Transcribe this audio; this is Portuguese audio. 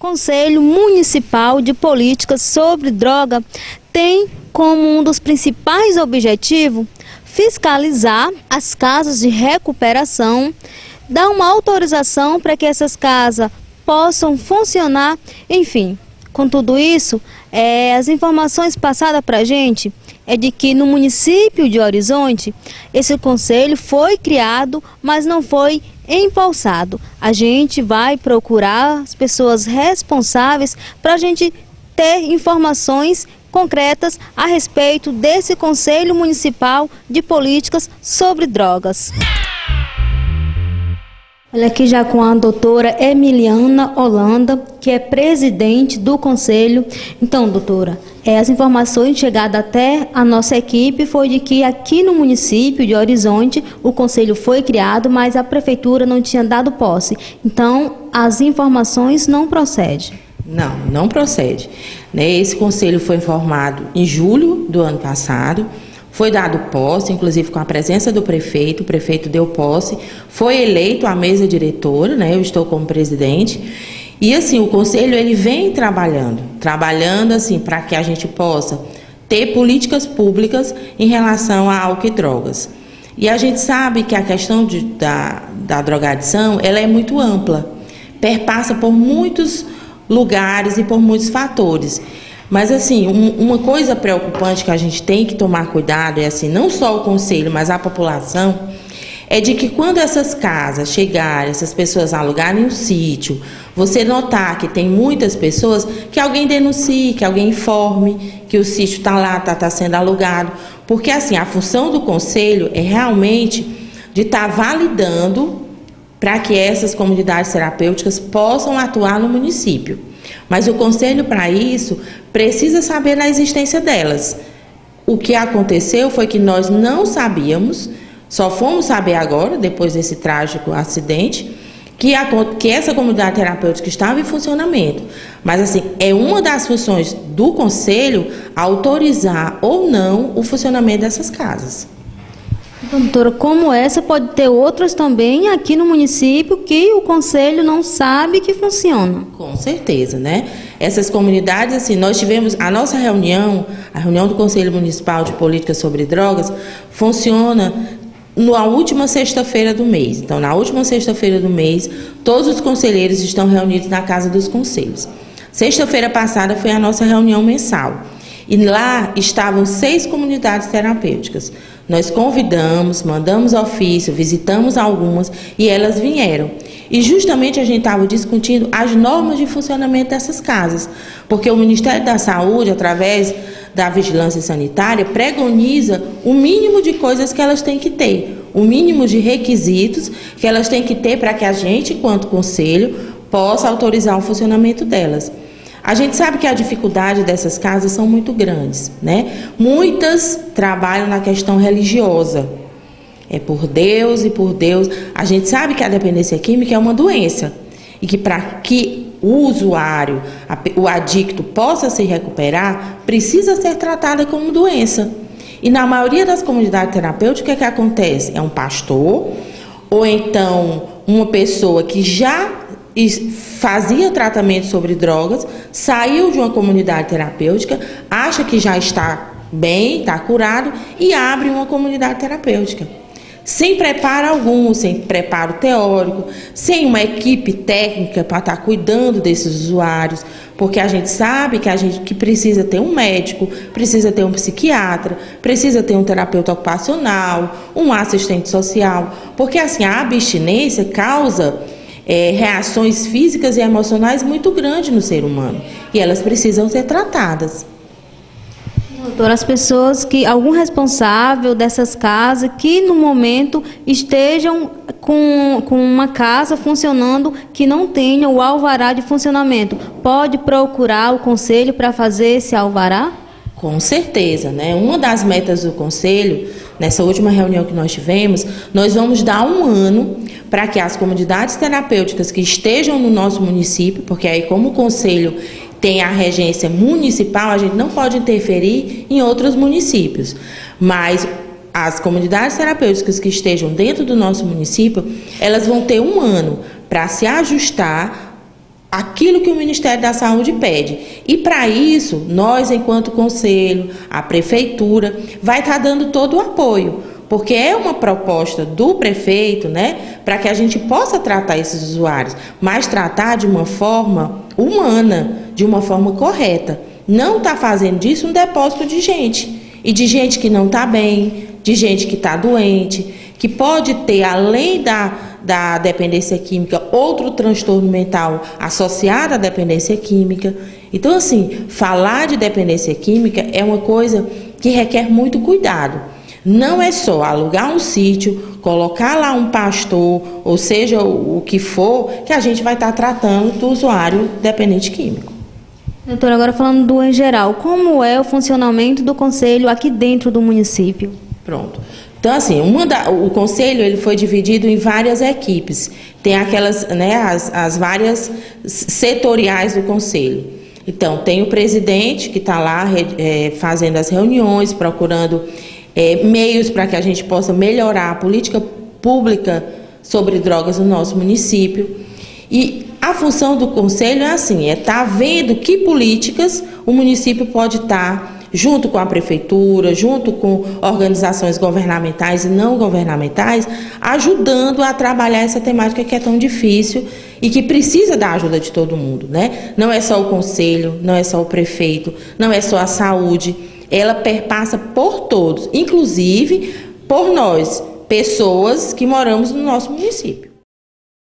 Conselho Municipal de Políticas sobre Droga tem como um dos principais objetivos fiscalizar as casas de recuperação, dar uma autorização para que essas casas possam funcionar, enfim. Com tudo isso, as informações passadas para a gente é de que no município de Horizonte, esse conselho foi criado, mas não foi empossado. A gente vai procurar as pessoas responsáveis para a gente ter informações concretas a respeito desse Conselho Municipal de Políticas sobre Drogas. Olha aqui já com a doutora Emiliana Holanda, que é presidente do Conselho. Então, doutora, as informações chegadas até a nossa equipe foi de que aqui no município de Horizonte o Conselho foi criado, mas a Prefeitura não tinha dado posse. Então, as informações não procedem. Não procede. Esse Conselho foi formado em julho do ano passado. Foi dado posse, inclusive com a presença do prefeito, o prefeito deu posse, foi eleito a mesa diretora, eu estou como presidente, e assim, o conselho ele vem trabalhando assim, para que a gente possa ter políticas públicas em relação a álcool e drogas. E a gente sabe que a questão da drogadição, ela é muito ampla, perpassa por muitos lugares e por muitos fatores. Mas assim, uma coisa preocupante que a gente tem que tomar cuidado é assim, não só o conselho, mas a população, é de que quando essas casas chegarem, essas pessoas alugarem um sítio, você notar que tem muitas pessoas, que alguém denuncie, que alguém informe que o sítio está lá, está sendo alugado, porque assim, a função do conselho é realmente de estar validando para que essas comunidades terapêuticas possam atuar no município. Mas o conselho, para isso, precisa saber da existência delas. O que aconteceu foi que nós não sabíamos, só fomos saber agora, depois desse trágico acidente, que essa comunidade terapêutica estava em funcionamento. Mas, assim, é uma das funções do conselho autorizar ou não o funcionamento dessas casas. Doutora, como essa, pode ter outras também aqui no município que o conselho não sabe que funciona. Com certeza, Essas comunidades, assim, nós tivemos a nossa reunião, a reunião do Conselho Municipal de Políticas sobre Drogas, funciona na última sexta-feira do mês. Então, na última sexta-feira do mês, todos os conselheiros estão reunidos na Casa dos Conselhos. Sexta-feira passada foi a nossa reunião mensal. E lá estavam 6 comunidades terapêuticas. Nós convidamos, mandamos ofício, visitamos algumas e elas vieram. E justamente a gente estava discutindo as normas de funcionamento dessas casas, porque o Ministério da Saúde, através da vigilância sanitária, pregoniza o mínimo de coisas que elas têm que ter, o mínimo de requisitos que elas têm que ter para que a gente, enquanto conselho, possa autorizar o funcionamento delas. A gente sabe que a dificuldade dessas casas são muito grandes, Muitas trabalham na questão religiosa. É por Deus e por Deus. A gente sabe que a dependência química é uma doença. E que para que o usuário, o adicto, possa se recuperar, precisa ser tratada como doença. E na maioria das comunidades terapêuticas, o que acontece? É um pastor, ou então uma pessoa que já fazia tratamento sobre drogas, saiu de uma comunidade terapêutica, acha que já está bem, está curado e abre uma comunidade terapêutica. Sem preparo algum, sem preparo teórico, sem uma equipe técnica para estar cuidando desses usuários, porque a gente sabe que precisa ter um médico, precisa ter um psiquiatra, precisa ter um terapeuta ocupacional, um assistente social, porque assim, a abstinência causa reações físicas e emocionais muito grandes no ser humano. E elas precisam ser tratadas. Doutora, as pessoas algum responsável dessas casas que no momento estejam com uma casa funcionando que não tenha o alvará de funcionamento, pode procurar o conselho para fazer esse alvará? Com certeza, Uma das metas do conselho, nessa última reunião que nós tivemos, nós vamos dar 1 ano para que as comunidades terapêuticas que estejam no nosso município, porque aí como o conselho tem a regência municipal, a gente não pode interferir em outros municípios, mas as comunidades terapêuticas que estejam dentro do nosso município, elas vão ter 1 ano para se ajustar aquilo que o Ministério da Saúde pede. E para isso, nós, enquanto conselho, a prefeitura, vai estar dando todo o apoio, porque é uma proposta do prefeito, né, para que a gente possa tratar esses usuários, mas tratar de uma forma humana, de uma forma correta. Não está fazendo disso um depósito de gente, e de gente que não está bem, de gente que está doente, que pode ter, além da dependência química, outro transtorno mental associado à dependência química. Então, assim, falar de dependência química é uma coisa que requer muito cuidado. Não é só alugar um sítio, colocar lá um pastor, ou seja, o que for, que a gente vai estar tratando do usuário dependente químico. Doutora, agora falando do em geral, como é o funcionamento do conselho aqui dentro do município? Pronto. Então, assim, o conselho ele foi dividido em várias equipes. Tem aquelas, né, as várias setoriais do conselho. Então, tem o presidente que está lá fazendo as reuniões, procurando meios para que a gente possa melhorar a política pública sobre drogas no nosso município. E a função do conselho é assim, estar vendo que políticas o município pode estar junto com a prefeitura, junto com organizações governamentais e não governamentais, ajudando a trabalhar essa temática que é tão difícil e que precisa da ajuda de todo mundo, né? Não é só o conselho, não é só o prefeito, não é só a saúde, ela perpassa por todos, inclusive por nós, pessoas que moramos no nosso município.